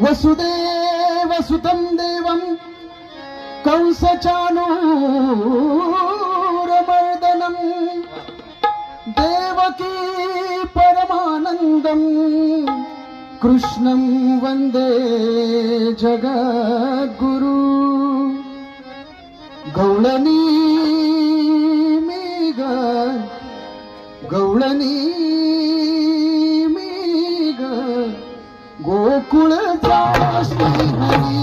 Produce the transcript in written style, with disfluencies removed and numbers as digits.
वसुदेव सुतं देवं कंसचाणूरमर्दनं देवकी परमानन्दं कृष्णं वन्दे जगद्गुरु गौळणी मी ग गौळणी मी ग गोकुळचा श्रीहरी